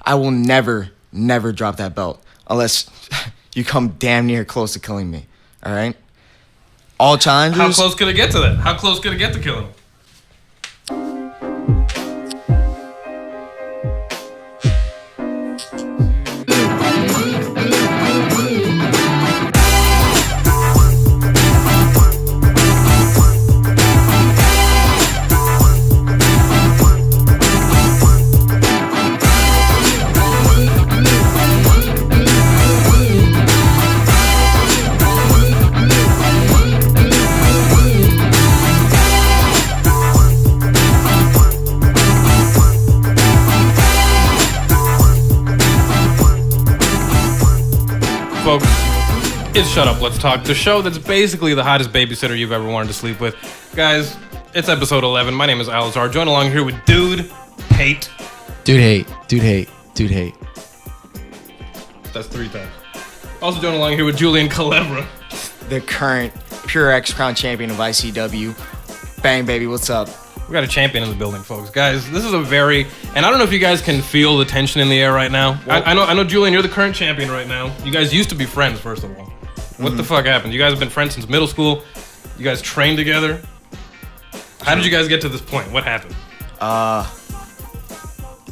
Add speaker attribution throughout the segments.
Speaker 1: I will never drop that belt unless you come damn near close to killing me. All right? All challengers.
Speaker 2: How close could it get to that? How close could it get to killing him? Folks, it's Shut Up, Let's Talk, the show that's basically the hottest babysitter you've ever wanted to sleep with. Guys, it's episode 11. My name is Alizar. Join along here with Dude Hate.
Speaker 3: Dude hate. Dude hate. Dude hate.
Speaker 2: That's 3 times. Also join along here with Julian Kalevra.
Speaker 1: The current Pure X Crown champion of ICW. Bang, baby, what's up?
Speaker 2: We got a champion in the building, folks. Guys, this is a very... And I don't know if you guys can feel the tension in the air right now. I know, Julian, you're the current champion right now. You guys used to be friends, first of all. What the fuck happened? You guys have been friends since middle school. You guys trained together. How did you guys get to this point? What happened?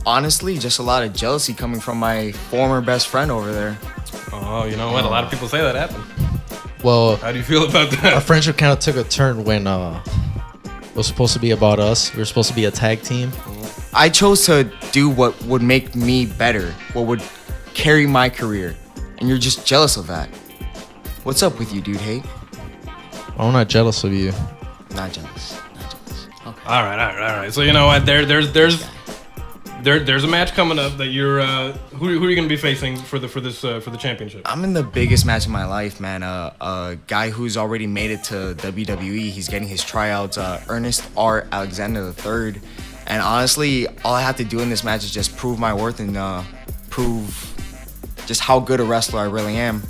Speaker 1: Honestly, just a lot of jealousy coming from my former best friend over there.
Speaker 2: Oh, you know what? A lot of people say that happened.
Speaker 3: Well,
Speaker 2: How do you feel about that?
Speaker 3: our friendship kind of took a turn when it was supposed to be about us. We were supposed to be a tag team.
Speaker 1: I chose to do what would make me better, what would carry my career, and you're just jealous of that. What's up with you, Dude Hate?
Speaker 3: I'm not jealous of you.
Speaker 1: Not jealous. Okay.
Speaker 2: All right. So you know what? There's a match coming up that you're. Who are you going to be facing for the championship?
Speaker 1: I'm in the biggest match of my life, man. A guy who's already made it to WWE. He's getting his tryouts. Ernest R. Alexander III. And honestly, all I have to do in this match is just prove my worth and prove just how good a wrestler I really am.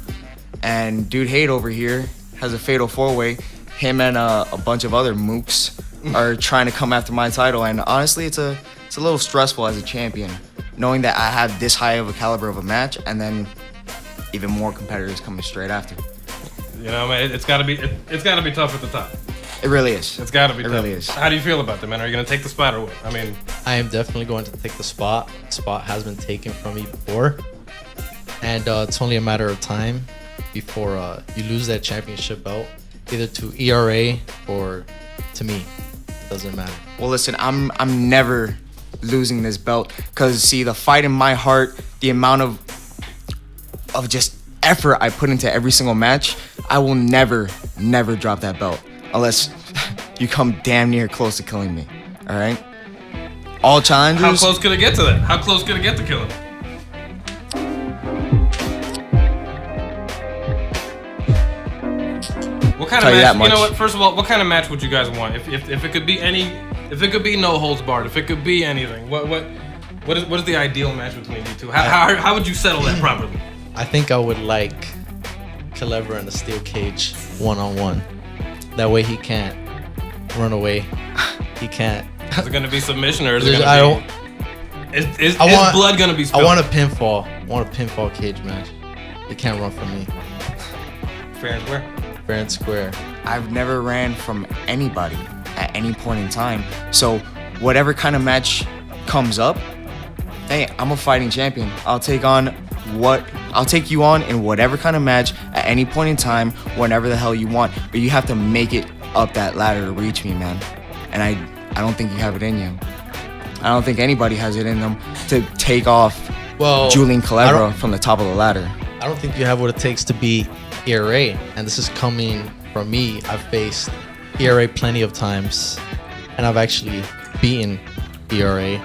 Speaker 1: And Dude Hate over here has a fatal 4-way. Him and a bunch of other mooks are trying to come after my title. And honestly, it's a little stressful as a champion, knowing that I have this high of a caliber of a match, and then even more competitors coming straight after.
Speaker 2: You know, man, it's got to be tough at the top.
Speaker 1: It really is.
Speaker 2: It's got to be tough.
Speaker 1: It really is.
Speaker 2: How do you feel about that, man? Are you going to take the spot or what? I mean,
Speaker 3: I am definitely going to take the spot. The spot has been taken from me before. And it's only a matter of time before you lose that championship belt, either to ERA or to me. It doesn't matter.
Speaker 1: Well, listen, I'm never losing this belt, because see, the fight in my heart, the amount of just effort I put into every single match, I will never drop that belt unless you come damn near close to killing me. All right? All challengers.
Speaker 2: how close could it get to that? How close could it get to killing? What kind of match? You know what? First of all, what kind of match would you guys want? If it could be any, if it could be no holds barred, if it could be anything, what is the ideal match between you two? How would you settle that properly?
Speaker 3: I think I would like Kalevra in a steel cage 1-on-1. That way he can't run away. He can't.
Speaker 2: Is it gonna be submission or is it
Speaker 3: I
Speaker 2: gonna
Speaker 3: don't.
Speaker 2: be? Is blood gonna be spilled?
Speaker 3: I want a pinfall. I want a pinfall cage match. They can't run from me.
Speaker 2: Fair and square.
Speaker 3: Fair and square.
Speaker 1: I've never ran from anybody at any point in time. So whatever kind of match comes up, hey, I'm a fighting champion. I'll take you on in whatever kind of match at any point in time, whenever the hell you want. But you have to make it up that ladder to reach me, man. And I don't think you have it in you. I don't think anybody has it in them to take off Julian Kalevra from the top of the ladder.
Speaker 3: I don't think you have what it takes to beat ERA, and this is coming from me. I've faced ERA plenty of times, and I've actually beaten ERA,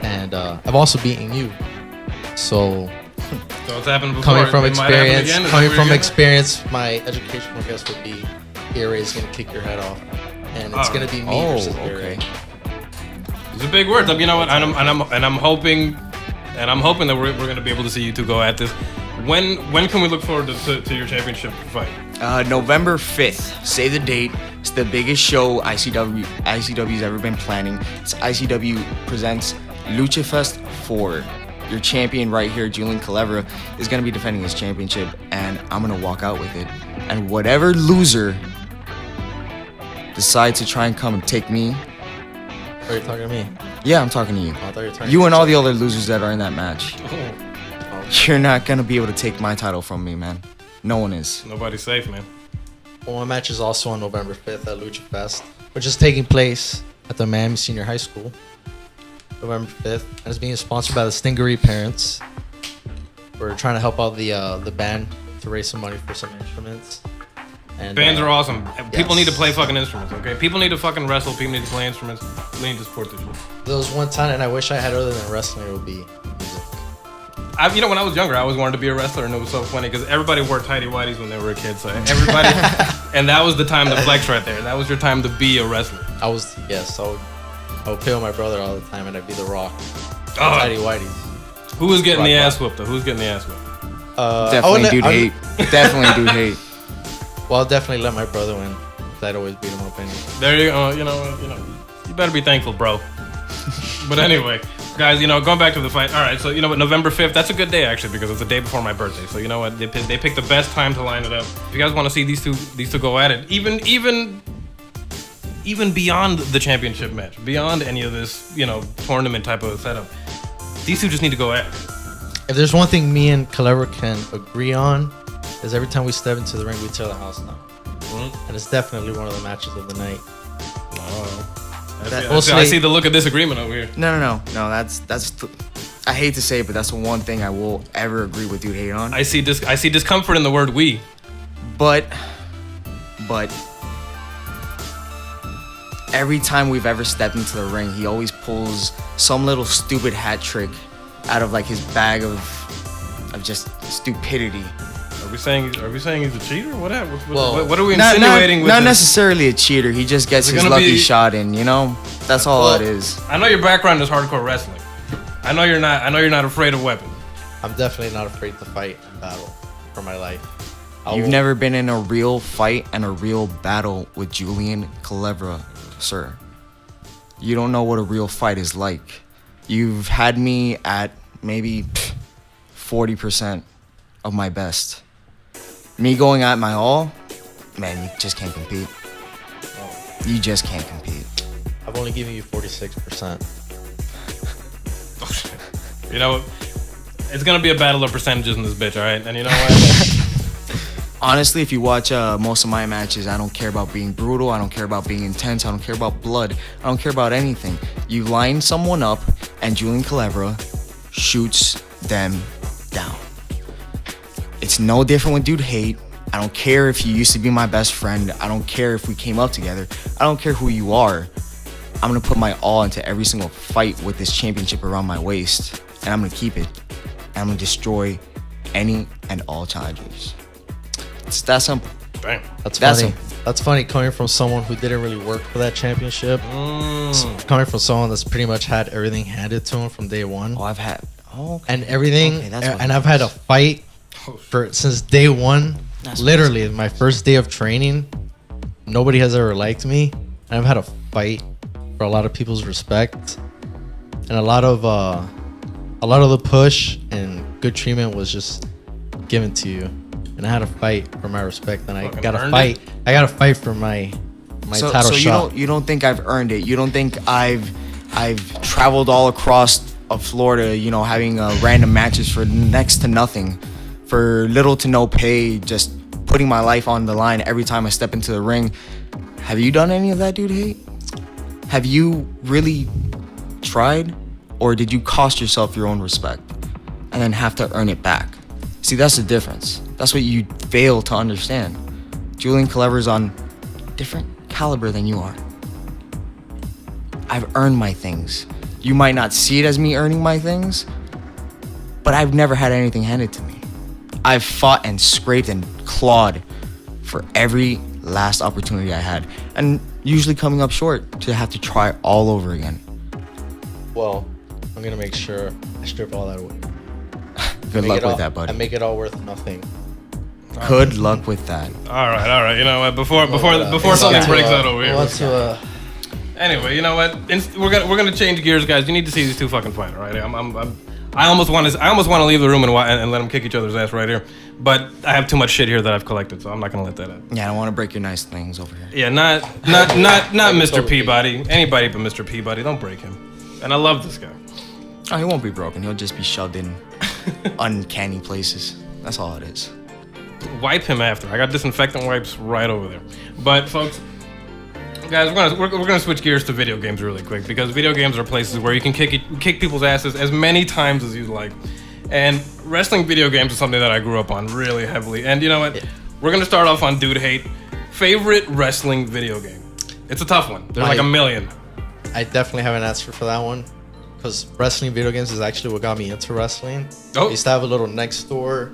Speaker 3: and I've also beaten you. So
Speaker 2: it's happened before.
Speaker 3: Coming from experience, my educational guess would be ERA is going to kick your head off, and it's going to be me versus ERA.
Speaker 2: These are big words. You know what? And I'm hoping that we're going to be able to see you two go at this. When can we look forward to your championship fight?
Speaker 1: November 5th. Save the date. It's the biggest show ICW's ever been planning. It's ICW presents Luchafest 4. your champion right here, Julian Kalevra, is going to be defending his championship, and I'm going to walk out with it. And whatever loser decides to try and come and take me.
Speaker 3: Are you talking to me?
Speaker 1: Yeah, I'm talking to you.
Speaker 3: Oh, I thought you were talking
Speaker 1: You
Speaker 3: to
Speaker 1: and all
Speaker 3: each
Speaker 1: the
Speaker 3: other.
Speaker 1: other losers that are in that match.
Speaker 3: Oh.
Speaker 1: You're not going to be able to take my title from me, man. No one is.
Speaker 2: Nobody's safe, man.
Speaker 3: Well, my match is also on November 5th at Luchafest, which is taking place at the Miami Senior High School, November 5th, and it's being sponsored by the Stingery parents. We're trying to help out the band to raise some money for some instruments. And
Speaker 2: Bands are awesome. People
Speaker 3: yes.
Speaker 2: need to play fucking instruments, okay? People need to fucking wrestle. People need to play instruments. We need to support this shit.
Speaker 3: There was one talent I wish I had other than wrestling. It would be music.
Speaker 2: You know, when I was younger, I always wanted to be a wrestler, and it was so funny because everybody wore tighty whities when they were a kid. So everybody, and that was the time to flex right there. That was your time to be a wrestler.
Speaker 3: I would play with my brother all the time, and I'd be the Rock.
Speaker 2: Oh.
Speaker 3: Tidy whities.
Speaker 2: Who was getting the
Speaker 3: Rock
Speaker 2: ass whooped though? Who's getting the ass whooped?
Speaker 1: Definitely dude hate. Definitely dude hate.
Speaker 3: Well, I'll definitely let my brother win. 'Cause I'd always beat him up anyway.
Speaker 2: There you go. You better be thankful, bro. But anyway, guys, going back to the fight. All right, so what, November 5th. That's a good day actually because it's the day before my birthday. So you know what, they picked the best time to line it up. If you guys want to see these two go at it, even beyond the championship match, beyond any of this, tournament type of setup, these two just need to go at it.
Speaker 3: If there's one thing me and Kalevra can agree on, is every time we step into the ring, we tear the house down.
Speaker 2: Mm-hmm.
Speaker 3: And it's definitely one of the matches of the night.
Speaker 2: I see the look of disagreement over here.
Speaker 1: No. I hate to say it, but that's the one thing I will ever agree with dude hate on.
Speaker 2: I see discomfort in the word "we."
Speaker 1: But every time we've ever stepped into the ring, he always pulls some little stupid hat trick out of like his bag of just stupidity.
Speaker 2: Are we saying he's a cheater? What
Speaker 3: Well,
Speaker 2: what are we
Speaker 1: Not
Speaker 2: insinuating?
Speaker 1: not
Speaker 2: with this?
Speaker 1: necessarily a cheater. He just gets
Speaker 2: Is it
Speaker 1: his
Speaker 2: gonna
Speaker 1: lucky
Speaker 2: be-
Speaker 1: shot in. That's all
Speaker 3: Well,
Speaker 1: it is.
Speaker 2: I know your background is hardcore wrestling. I know you're not afraid of weapons.
Speaker 3: I'm definitely not afraid to fight and battle for my life.
Speaker 1: You've never been in a real fight and a real battle with Julian Kalevra, sir. You don't know what a real fight is like. You've had me at maybe 40% of my best. Me going at my all, man, you just can't compete. You just can't compete.
Speaker 3: I've only given you 46%.
Speaker 2: Oh, shit. You know what? It's gonna be a battle of percentages in this bitch, all right? And you know what?
Speaker 1: Honestly, if you watch most of my matches, I don't care about being brutal. I don't care about being intense. I don't care about blood. I don't care about anything. You line someone up, and Julian Kalevra shoots them down. It's no different with dude hate. I don't care if you used to be my best friend. I don't care if we came up together. I don't care who you are. I'm gonna put my all into every single fight with this championship around my waist, and I'm gonna keep it. And I'm gonna destroy any and all challengers. It's that simple.
Speaker 2: Damn.
Speaker 3: That's
Speaker 1: That's
Speaker 3: funny.
Speaker 1: him.
Speaker 3: That's funny coming from someone who didn't really work for that championship. Coming from someone that's pretty much had everything handed to him from day one.
Speaker 1: Oh, I've had. Oh, okay.
Speaker 3: And everything.
Speaker 1: Okay, that's what
Speaker 3: and
Speaker 1: it
Speaker 3: I've had a
Speaker 1: is.
Speaker 3: fight since day one.
Speaker 1: That's what
Speaker 3: Literally, my first day of training. Nobody has ever liked me. And I've had a fight for a lot of people's respect. And a lot of the push and good treatment was just given to you. And I had to fight for my respect, and I
Speaker 2: Fucking
Speaker 3: got to
Speaker 2: earned
Speaker 3: fight.
Speaker 2: it?
Speaker 3: I got to fight for my title
Speaker 1: so
Speaker 3: shot.
Speaker 1: you don't think I've earned it? You don't think I've traveled all across of Florida, having random matches for next to nothing, for little to no pay, just putting my life on the line every time I step into the ring? Have you done any of that, dude hate? Have you really tried, or did you cost yourself your own respect and then have to earn it back? See, that's the difference. That's what you fail to understand. Julian Kalevra's on a different caliber than you are. I've earned my things. You might not see it as me earning my things, but I've never had anything handed to me. I've fought and scraped and clawed for every last opportunity I had, and usually coming up short to have to try all over again.
Speaker 3: Well, I'm gonna make sure I strip all that away.
Speaker 1: Good luck with that,
Speaker 3: I
Speaker 1: buddy.
Speaker 3: make it all worth nothing.
Speaker 1: Good luck with that.
Speaker 2: All right. You know what? Before
Speaker 3: It's
Speaker 2: something
Speaker 3: on to,
Speaker 2: breaks out over here.
Speaker 3: on to,
Speaker 2: Anyway, you know what? We're gonna change gears, guys. You need to see these two fucking fight, all right? I almost want to leave the room and let them kick each other's ass right here. But I have too much shit here that I've collected, so I'm not gonna let that happen.
Speaker 1: Yeah, I don't want to break your nice things over here.
Speaker 2: Yeah, not Mr. Peabody. Anybody but Mr. Peabody. Don't break him. And I love this guy.
Speaker 1: Oh, he won't be broken. He'll just be shoved in uncanny places. That's all it is.
Speaker 2: Wipe him after. I got disinfectant wipes right over there. But folks, guys, we're gonna switch gears to video games really quick, because video games are places where you can kick people's asses as many times as you like. And wrestling video games is something that I grew up on really heavily. And you know what? We're gonna start off on Dude Hate. Favorite wrestling video game? It's a tough one. There's like a million.
Speaker 3: I definitely have an answer for that one, because wrestling video games is actually what got me into wrestling.
Speaker 2: Oh.
Speaker 3: I used to have a little next door.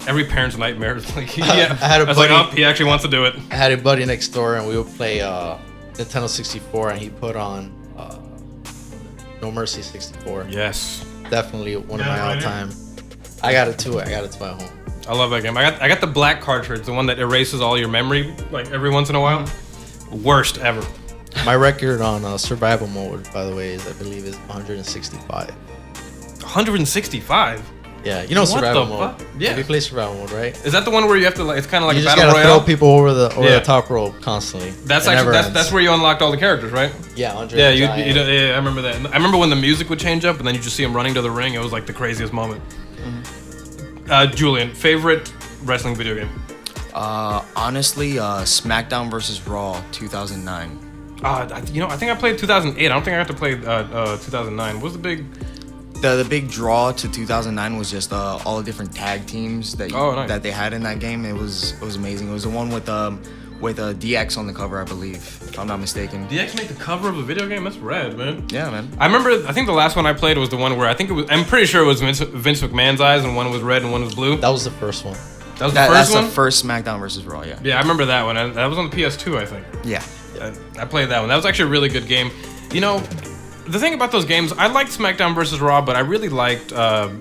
Speaker 2: Every parent's nightmare is like, yeah.
Speaker 3: I had a
Speaker 2: was like,
Speaker 3: buddy-
Speaker 2: oh, he actually wants to do it.
Speaker 3: I had a buddy next door, and we would play Nintendo 64, and he put on No Mercy 64.
Speaker 2: Yes.
Speaker 3: Definitely one of
Speaker 2: Yeah,
Speaker 3: my
Speaker 2: right
Speaker 3: all-time. I got it too at home.
Speaker 2: I love that game. I got the black cartridge, the one that erases all your memory like every once in a while. Worst ever.
Speaker 3: My record on survival mode, by the way, I believe is 165.
Speaker 2: 165?
Speaker 3: Yeah, you know
Speaker 2: What
Speaker 3: survival
Speaker 2: the
Speaker 3: mode.
Speaker 2: fuck? Yeah.
Speaker 3: You play survival mode, right?
Speaker 2: Is that the one where you have to like? It's kind of like
Speaker 3: You
Speaker 2: a
Speaker 3: just
Speaker 2: battle
Speaker 3: gotta
Speaker 2: royale.
Speaker 3: throw people over the
Speaker 2: Yeah.
Speaker 3: top rope constantly.
Speaker 2: That's
Speaker 3: It never
Speaker 2: actually
Speaker 3: ends.
Speaker 2: that's where you unlocked all the characters, right?
Speaker 3: Yeah, Andre
Speaker 2: Yeah,
Speaker 3: the
Speaker 2: you
Speaker 3: Giant.
Speaker 2: yeah, I remember that. I remember when the music would change up and then you just see him running to the ring. It was like the craziest moment. Julian, favorite wrestling video game?
Speaker 1: Honestly, SmackDown versus Raw 2009.
Speaker 2: I think I played 2008. I don't think I got to play 2009. What was the big?
Speaker 1: The big draw to 2009 was just all the different tag teams that
Speaker 2: Nice.
Speaker 1: that they had in that game. It was amazing. It was the one with DX on the cover, I believe, if I'm not mistaken.
Speaker 2: DX made the cover of a video game? That's rad, man.
Speaker 1: Yeah, man.
Speaker 2: I think the last one I played was the one where I'm pretty sure it was Vince McMahon's eyes, and one was red and one was blue.
Speaker 3: That was the first one.
Speaker 2: That was
Speaker 1: That's
Speaker 2: the first one?
Speaker 1: the first SmackDown versus Raw. Yeah.
Speaker 2: Yeah, I remember that one. That was on the PS2, I think.
Speaker 1: Yeah.
Speaker 2: I played that one. That was actually a really good game. You know, the thing about those games, I liked SmackDown vs. Raw, but I really liked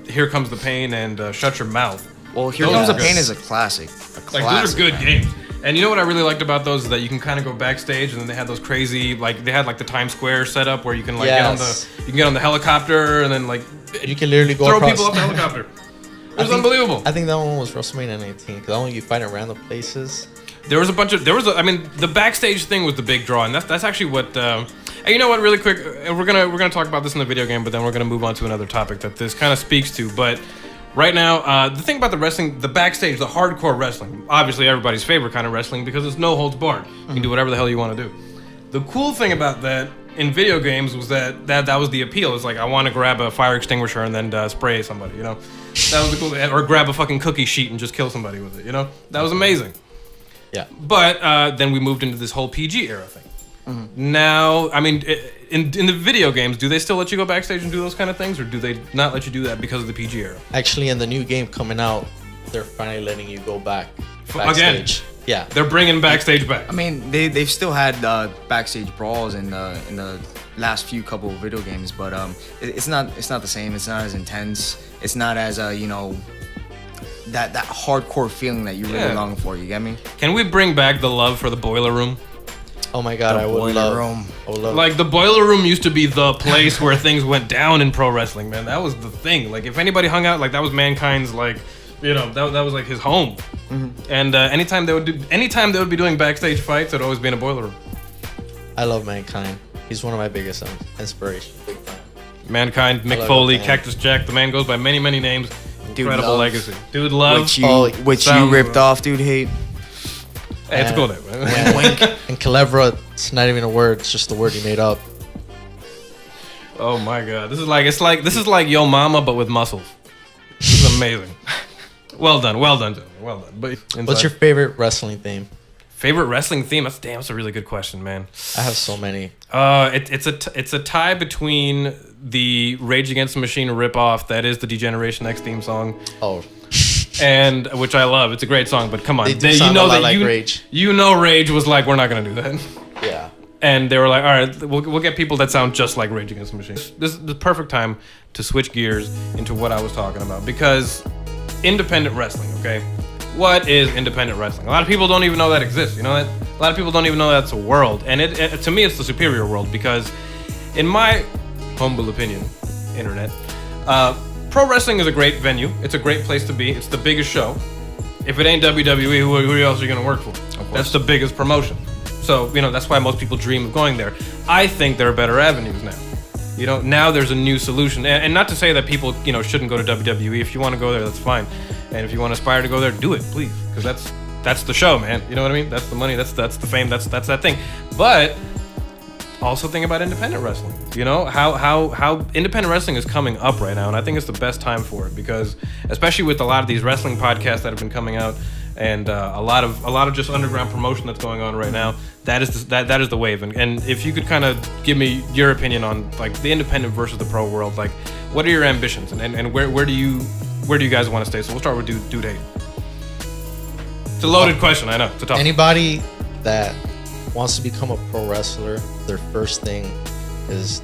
Speaker 2: Here Comes the Pain and Shut Your Mouth.
Speaker 1: Well, Here
Speaker 2: Those
Speaker 1: Comes the
Speaker 2: are
Speaker 1: Pain
Speaker 2: good.
Speaker 1: is a classic.
Speaker 2: Like, those are good games. And you know what I really liked about those is that you can kind of go backstage, and then they had those crazy, like, they had like the Times Square setup where you can like
Speaker 3: Yes.
Speaker 2: you can get on the helicopter and then like
Speaker 3: You can literally go
Speaker 2: throw
Speaker 3: across.
Speaker 2: people off the helicopter. It was
Speaker 3: think-
Speaker 2: unbelievable.
Speaker 3: I think that one was WrestleMania 19, because that one you find in random places.
Speaker 2: I mean, the backstage thing was the big draw, and that's actually what. And you know what? Really quick, we're gonna talk about this in the video game, but then we're gonna move on to another topic that this kind of speaks to. But right now, the thing about the wrestling, the backstage, the hardcore wrestling, obviously everybody's favorite kind of wrestling because it's no holds barred. You can do whatever the hell you want to do. The cool thing about that in video games was that was the appeal. It's like, I want to grab a fire extinguisher and then spray somebody. You know, that was the cool. Or grab a fucking cookie sheet and just kill somebody with it. You know, that was amazing.
Speaker 3: Yeah.
Speaker 2: But then we moved into this whole PG era thing. Now, I mean, in the video games, do they still let you go backstage and do those kind of things, or do they not let you do that because of the PG era?
Speaker 3: Actually, in the new game coming out, they're finally letting you go
Speaker 2: Again.
Speaker 3: backstage. Yeah.
Speaker 2: They're bringing backstage back.
Speaker 1: I mean, they've still had backstage brawls in the last few couple of video games, but it's not the same. It's not as intense. It's not as that hardcore feeling that you really long for. You get me?
Speaker 2: Can we bring back the love for the boiler room?
Speaker 3: Oh my God,
Speaker 1: The
Speaker 3: I would
Speaker 1: boiler
Speaker 3: love.
Speaker 1: room.
Speaker 3: I would love.
Speaker 2: Like, the boiler room used to be the place where things went down in pro wrestling, man. That was the thing. Like, if anybody hung out, like, that was Mankind's, like, you know, that was like his home. And anytime they would be doing backstage fights, it'd always be in a boiler room.
Speaker 3: I love Mankind. He's one of my biggest inspirations. Big fan.
Speaker 2: Mankind, Mick
Speaker 3: love
Speaker 2: Foley,
Speaker 3: that man.
Speaker 2: Cactus Jack. The man goes by many, many names.
Speaker 1: Dude
Speaker 2: Incredible
Speaker 1: Love.
Speaker 2: legacy. Dude Love.
Speaker 1: Which you
Speaker 2: sounds-
Speaker 1: ripped off, Dude Hate.
Speaker 2: Hey, it's a cool name, man.
Speaker 3: And, and Kalevra, it's not even a word. It's just a word he made up.
Speaker 2: Oh my god, this is like Yo Mama but with muscles. This is amazing. Well done, gentlemen. Well done. But
Speaker 3: What's your favorite wrestling theme?
Speaker 2: favorite wrestling theme? That's a really good question, man.
Speaker 3: I have so many.
Speaker 2: It's a tie between the Rage Against the Machine ripoff that is the Degeneration X theme song,
Speaker 3: Oh,
Speaker 2: and which I love. It's a great song, but come on,
Speaker 3: They do sound a lot like Rage.
Speaker 2: You know, Rage was like, we're not gonna do that.
Speaker 3: yeah.
Speaker 2: And they were like, all right, we'll get people that sound just like Rage Against the Machine. This is the perfect time to switch gears into what I was talking about, because independent wrestling, okay? What is independent wrestling? A lot of people don't even know that exists, you know that? A lot of people don't even know that's a world. And to me, it's the superior world, because in my humble opinion, internet, Pro wrestling is a great venue. It's a great place to be. It's the biggest show. If it ain't WWE, who else are you going to work for? That's the biggest promotion. So, that's why most people dream of going there. I think there are better avenues now. Now there's a new solution. And not to say that people, shouldn't go to WWE. If you want to go there, that's fine. And if you want to aspire to go there, do it, please. Because that's the show, man. You know what I mean? That's the money. That's the fame. That's that thing. But also think about independent wrestling. How independent wrestling is coming up right now, and I think it's the best time for it because, especially with a lot of these wrestling podcasts that have been coming out, and a lot of just underground promotion that's going on right now, that is the wave. And if you could kind of give me your opinion on like the independent versus the pro world, like what are your ambitions and where do you guys want to stay? So we'll start with Dude Hate. It's a loaded question, I know. It's a tough one.
Speaker 3: Anybody that wants to become a pro wrestler, their first thing is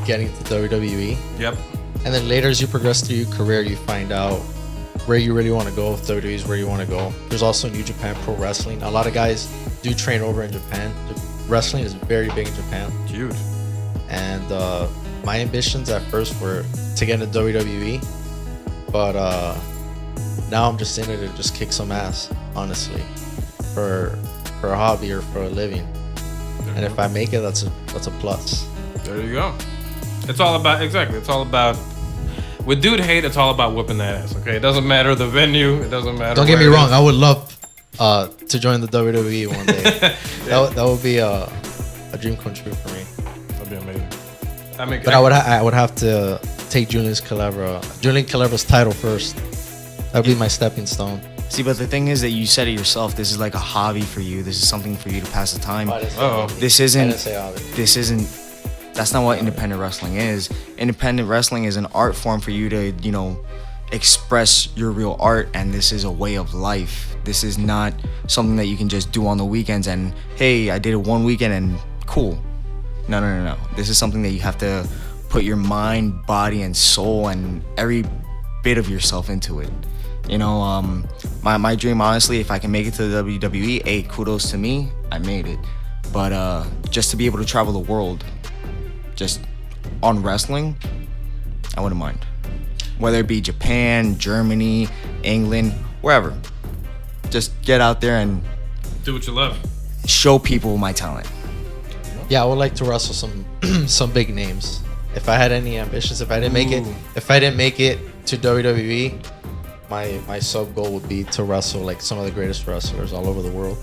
Speaker 3: getting to WWE.
Speaker 2: Yep.
Speaker 3: And then later, as you progress through your career, you find out where you really want to go. If WWE is where you want to go. There's also New Japan Pro Wrestling. A lot of guys do train over in Japan. Wrestling is very big in Japan.
Speaker 2: It's huge.
Speaker 3: And my ambitions at first were to get into WWE, but now I'm just in it to just kick some ass, honestly, for a hobby or for a living. And if I make it, that's a plus.
Speaker 2: There you go. It's all about with Dude Hate, it's all about whipping that ass, okay? It doesn't matter the venue, it doesn't matter.
Speaker 3: Don't get me wrong, I would love to join the WWE one day.
Speaker 2: Yeah.
Speaker 3: That would be a dream come true for me.
Speaker 2: That'd be amazing.
Speaker 3: But I would have to take Julian Kalevra's title first. That would be my stepping stone.
Speaker 1: See, but the thing is that you said it yourself. This is like a hobby for you. This is something for you to pass the time. That's not what independent wrestling is. Independent wrestling is an art form for you to, express your real art, and this is a way of life. This is not something that you can just do on the weekends and, hey, I did it one weekend and cool. No. This is something that you have to put your mind, body, and soul and every bit of yourself into it. My dream, honestly, if I can make it to the WWE, hey, kudos to me, I made it. But just to be able to travel the world, just on wrestling, I wouldn't mind. Whether it be Japan, Germany, England, wherever. Just get out there and
Speaker 2: do what you love.
Speaker 1: Show people my talent.
Speaker 3: Yeah, I would like to wrestle some big names. If I had any ambitions, if I didn't make it to WWE, my sub goal would be to wrestle like some of the greatest wrestlers all over the world.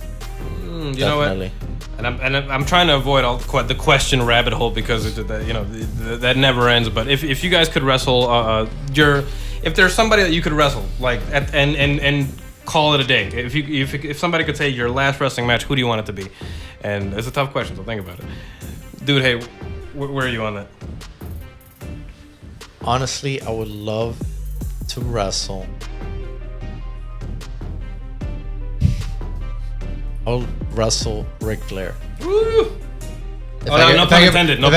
Speaker 2: You know what? And I'm trying to avoid all the question rabbit hole because that never ends. But if you guys could wrestle, if there's somebody that you could wrestle like and call it a day, if somebody could say your last wrestling match, who do you want it to be? And it's a tough question, so think about it. Dude, hey, where are you on that?
Speaker 3: Honestly, I would love to wrestle. I'll wrestle Ric Flair.
Speaker 2: Woo! No pun intended.
Speaker 3: If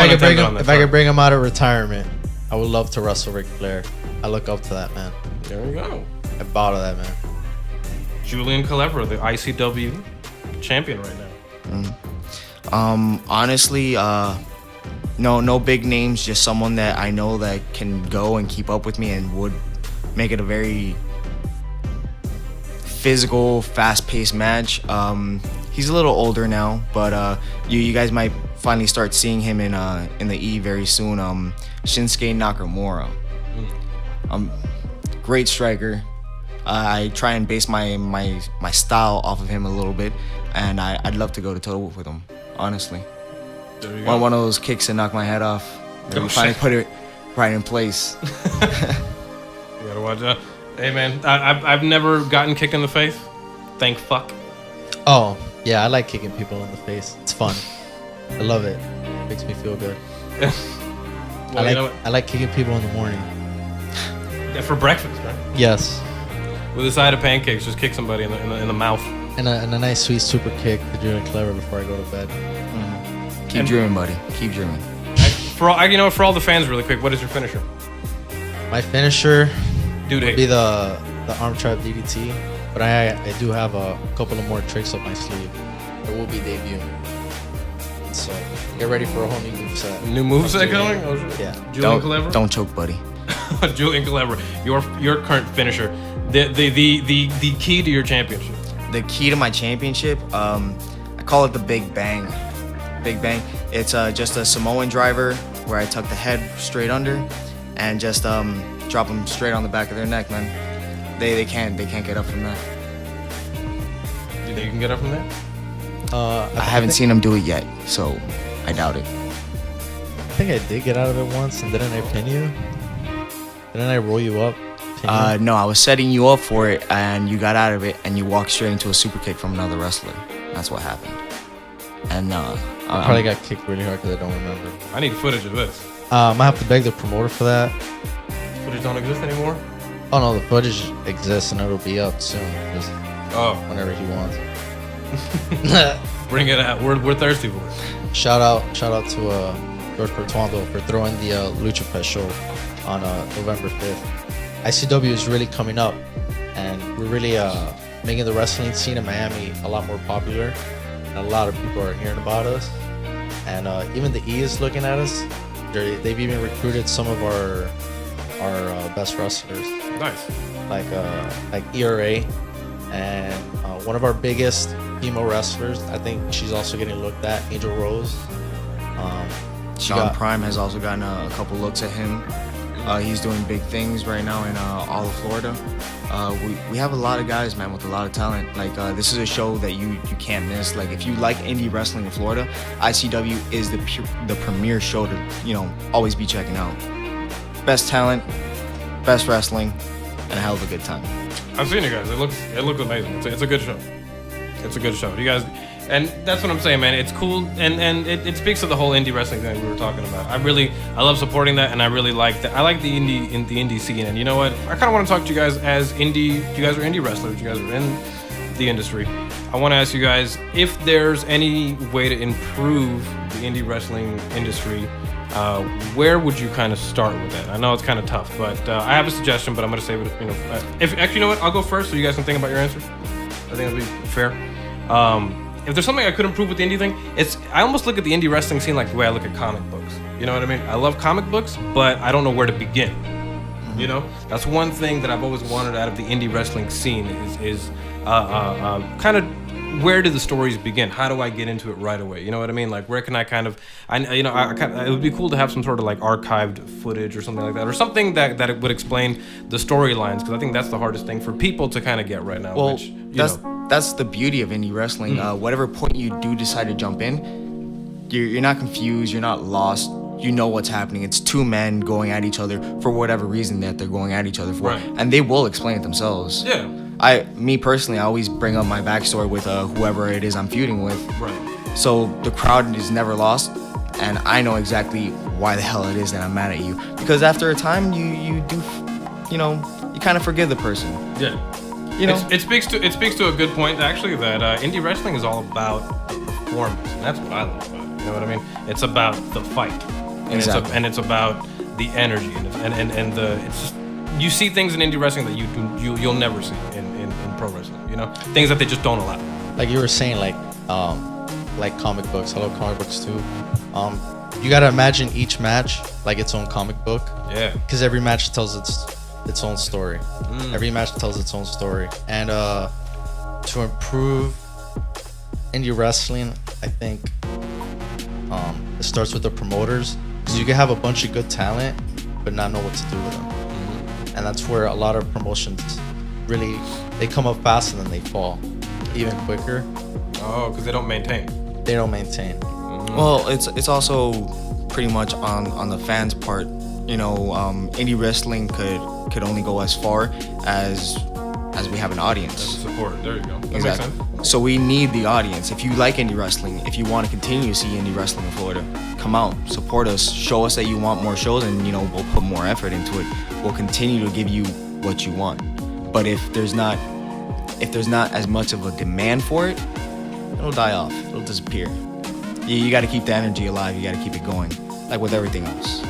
Speaker 3: I could bring him out of retirement, I would love to wrestle Ric Flair. I look up to that man.
Speaker 2: There we go.
Speaker 3: I bow to that man.
Speaker 2: Julian Kalevra, the ICW champion right now.
Speaker 1: Honestly, no big names. Just someone that I know that can go and keep up with me and would make it a very physical, fast-paced match. He's a little older now, but you guys might finally start seeing him in the E very soon. Shinsuke Nakamura. Great striker. I try and base my style off of him a little bit, and I'd love to go to toe with him. Honestly, one of those kicks that knock my head off. Finally put it right in place.
Speaker 2: You gotta watch out. Hey man, I've never gotten kicked in the face. Thank fuck.
Speaker 3: Oh, yeah, I like kicking people in the face. It's fun. I love it. Makes me feel good.
Speaker 2: Well,
Speaker 3: I like kicking people in the morning.
Speaker 2: Yeah, for breakfast, right?
Speaker 3: Yes.
Speaker 2: With a side of pancakes, just kick somebody in the mouth.
Speaker 3: And a nice sweet super kick to Julian Kalevra before I go to bed.
Speaker 1: Keep dreaming, buddy. Keep dreaming.
Speaker 2: For all the fans, really quick, what is your finisher?
Speaker 3: My finisher
Speaker 2: Dude,
Speaker 3: would be the arm trap DDT, but I do have a couple of more tricks up my sleeve that will be debuting. So get ready for a whole new moveset.
Speaker 2: New moveset coming?
Speaker 3: Yeah.
Speaker 2: Julian Kalevra?
Speaker 1: Don't choke, buddy.
Speaker 2: Julian Kalevra, your current finisher, the key to your championship.
Speaker 1: The key to my championship, I call it the Big Bang. Big Bang. It's just a Samoan driver where I tuck the head straight under and just drop them straight on the back of their neck, man. They can't get up from that.
Speaker 2: Do you think you can get up from there?
Speaker 1: I haven't seen them do it yet, so I doubt it.
Speaker 3: I think I did get out of it once, and didn't I pin you? Didn't I roll you up?
Speaker 1: No, I was setting you up for it, and you got out of it, and you walked straight into a super kick from another wrestler. That's what happened. And
Speaker 3: I probably got kicked really hard because I don't remember.
Speaker 2: I need footage of this.
Speaker 3: I might have to beg the promoter for that.
Speaker 2: Footage don't exist anymore?
Speaker 3: Oh no, the footage exists and it'll be up soon. Just whenever he wants.
Speaker 2: Bring it out. We're thirsty for it.
Speaker 3: Shout out to George Bertuando for throwing the Luchafest show on November 5th. ICW is really coming up, and we're really making the wrestling scene in Miami a lot more popular. And a lot of people are hearing about us, and even the E is looking at us. They've even recruited some of our best wrestlers.
Speaker 2: Nice.
Speaker 3: Like ERA, and one of our biggest female wrestlers. I think she's also getting looked at. Angel Rose.
Speaker 1: Sean Prime has also gotten a couple looks at him. He's doing big things right now in all of Florida. We have a lot of guys, man, with a lot of talent. Like this is a show that you can't miss. Like if you like indie wrestling in Florida, ICW is the premier show to always be checking out. Best talent, best wrestling, and a hell of a good time.
Speaker 2: I've seen you guys. It looks amazing. It's a good show. It's a good show. You guys, and that's what I'm saying, man. It's cool, and it speaks to the whole indie wrestling thing we were talking about. I love supporting that, and I really like that. I like the indie scene, and you know what? I kind of want to talk to you guys as indie. You guys are indie wrestlers. You guys are in the industry. I want to ask you guys if there's any way to improve the indie wrestling industry. Where would you kind of start with that? I know it's kind of tough, but I have a suggestion, but I'm going to save it. If actually, you know what? I'll go first so you guys can think about your answer. I think that'll be fair. If there's something I could improve with the indie thing, I almost look at the indie wrestling scene like the way I look at comic books. You know what I mean? I love comic books, but I don't know where to begin. You know, that's one thing that I've always wanted out of the indie wrestling scene is kind of where do the stories begin? How do I get into it right away? You know what I mean? Like where can I it would be cool to have some sort of like archived footage or something like that, or something that it would explain the storylines, because I think that's the hardest thing for people to kind of get right now.
Speaker 1: Well, that's the beauty of indie wrestling. Whatever point you do decide to jump in, you're not confused, you're not lost. You know what's happening. It's two men going at each other for whatever reason that they're going at each other for,
Speaker 2: right.
Speaker 1: And they will explain it themselves.
Speaker 2: Yeah.
Speaker 1: Me personally, I always bring up my backstory with whoever it is I'm feuding with.
Speaker 2: Right.
Speaker 1: So the crowd is never lost, and I know exactly why the hell it is that I'm mad at you. Because after a time, you kind of forgive the person.
Speaker 2: Yeah. It speaks to a good point actually that indie wrestling is all about performance, and that's what I love about it. You know what I mean? It's about the fight, and
Speaker 1: exactly.
Speaker 2: it's about the energy, and it's just you see things in indie wrestling that you'll never see in pro wrestling. You know, things that they just don't allow.
Speaker 3: Like you were saying, like comic books. I love comic books too. You gotta imagine each match like its own comic book.
Speaker 2: Yeah.
Speaker 3: Because every match tells its own story. Every match tells its own story. And to improve indie wrestling, I think it starts with the promoters, because you can have a bunch of good talent but not know what to do with them. And that's where a lot of promotions really, they come up fast and then they fall even quicker.
Speaker 2: Oh, because they don't maintain.
Speaker 3: They don't maintain.
Speaker 1: Well, it's also pretty much on the fans' part. Indie wrestling could only go as far as we have an audience.
Speaker 2: Support. There you go. That
Speaker 1: Exactly.
Speaker 2: makes sense.
Speaker 1: So we need the audience. If you like indie wrestling, if you want to continue to see indie wrestling in Florida, come out, support us, show us that you want more shows, and we'll put more effort into it. We'll continue to give you what you want. But if there's not as much of a demand for it, it'll die off. It'll disappear. You got to keep the energy alive. You got to keep it going, like with everything else.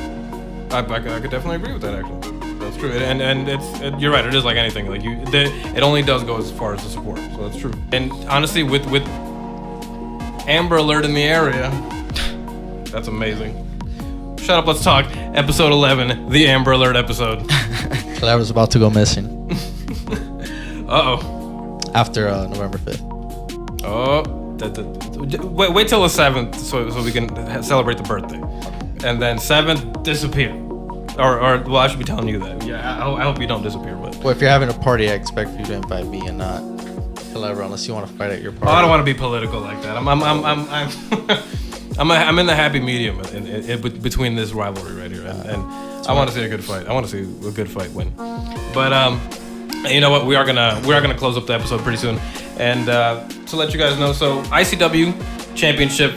Speaker 2: I could definitely agree with that. Actually, that's true. And you're right. It is like anything. Like it only does go as far as the support. So that's true. And honestly, with Amber Alert in the area, that's amazing. Shut Up, Let's Talk, episode 11, the Amber Alert episode.
Speaker 3: Kalevra's about to go missing
Speaker 2: Uh-oh.
Speaker 3: after November 5th.
Speaker 2: Oh, wait till the 7th so we can celebrate the birthday. And then 7th, disappear. Or well, I should be telling you that. Yeah, I hope you don't disappear, but...
Speaker 3: Well, if you're having a party, I expect you to invite me and not Kalevra, unless you want to fight at your party.
Speaker 2: Oh, I don't want to be political like that. I'm in the happy medium between this rivalry right here, and I want to see a good fight. I want to see a good fight win. But you know what? We are gonna close up the episode pretty soon, and to let you guys know, so ICW Championship,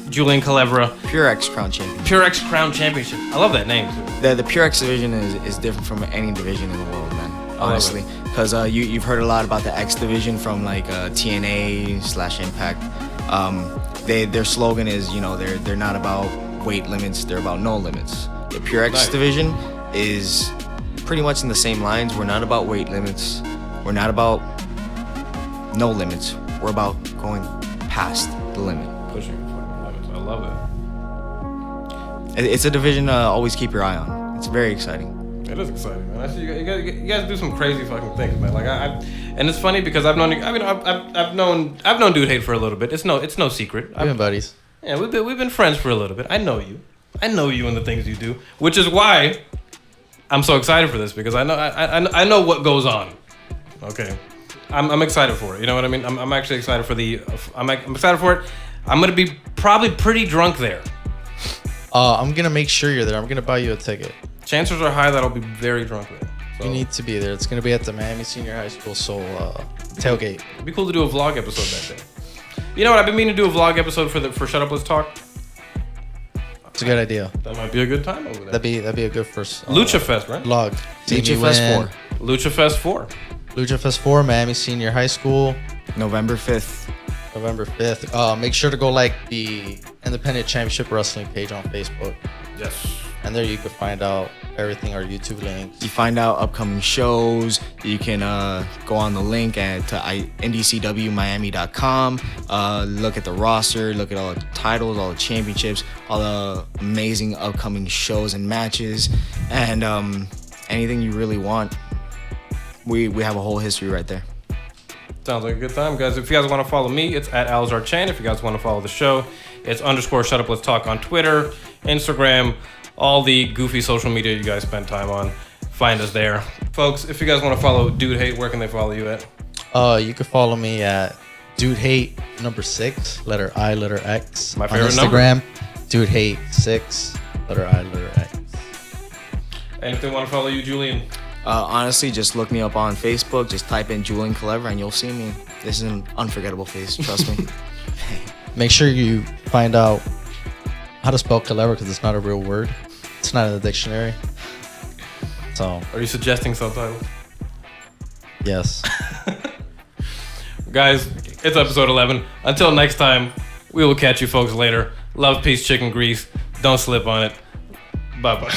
Speaker 2: Julian Kalevra,
Speaker 1: Pure X Crown Champion.
Speaker 2: Pure X Crown Championship. I love that name.
Speaker 1: The Pure X division is different from any division in the world, man. Honestly, because you've heard a lot about the X division from like TNA/Impact. Their slogan is, you know, they're not about weight limits, they're about no limits. The Pure X division is pretty much in the same lines. We're not about weight limits. We're not about no limits. We're about going past the limit.
Speaker 2: Pushing the fucking limits. I love it.
Speaker 1: It's a division to always keep your eye on. It's very exciting.
Speaker 2: It is exciting, man. I see you guys do some crazy fucking things, man. Like and it's funny because I've known Dude Hate for a little bit. It's no secret.
Speaker 3: We've been buddies.
Speaker 2: Yeah, we've been friends for a little bit. I know you and the things you do, which is why I'm so excited for this, because I know what goes on. Okay, I'm excited for it. You know what I mean? I'm actually excited for I'm excited for it. I'm gonna be probably pretty drunk there.
Speaker 3: I'm gonna make sure you're there. I'm gonna buy you a ticket.
Speaker 2: Chances are high that I'll be very drunk there. So.
Speaker 3: You need to be there. It's gonna be at the Miami Senior High School tailgate.
Speaker 2: It'd be cool to do a vlog episode that day. You know what? I've been meaning to do a vlog episode for Shut Up, Let's Talk.
Speaker 3: It's a good idea.
Speaker 2: That might be a good time over there.
Speaker 3: That'd be a good first
Speaker 2: Luchafest, right?
Speaker 3: vlog.
Speaker 1: Luchafest 4.
Speaker 2: Luchafest 4.
Speaker 3: Luchafest 4, Miami Senior High School,
Speaker 1: November 5th.
Speaker 3: November 5th. Make sure to go like the Independent Championship Wrestling page on Facebook.
Speaker 2: Yes.
Speaker 3: And there you can find out everything, our YouTube links.
Speaker 1: You find out upcoming shows. You can go on the link to ndcwmiami.com. Look at the roster. Look at all the titles, all the championships, all the amazing upcoming shows and matches, and anything you really want. We have a whole history right there.
Speaker 2: Sounds like a good time, guys. If you guys want to follow me, it's at AlzarChan. If you guys want to follow the show, it's _Shut Up Let's Talk on Twitter, Instagram, all the goofy social media you guys spend time on. Find us there. Folks, if you guys want to follow Dude Hate, where can they follow you at?
Speaker 3: You can follow me at Dude Hate 6, letter I, letter X.
Speaker 2: My favorite
Speaker 3: on Instagram, Dude Hate 6, letter I, letter X.
Speaker 2: And if they want to follow you, Julian?
Speaker 1: Honestly, just look me up on Facebook. Just type in Julian Kalevra and you'll see me. This is an unforgettable face, trust me.
Speaker 3: Make sure you find out how to spell Kalevra, because it's not a real word. It's not in the dictionary. So,
Speaker 2: Are you suggesting subtitles?
Speaker 3: yes.
Speaker 2: Guys, it's episode 11. Until next time, we will catch you folks later. Love, peace, chicken grease. Don't slip on it. Bye-bye.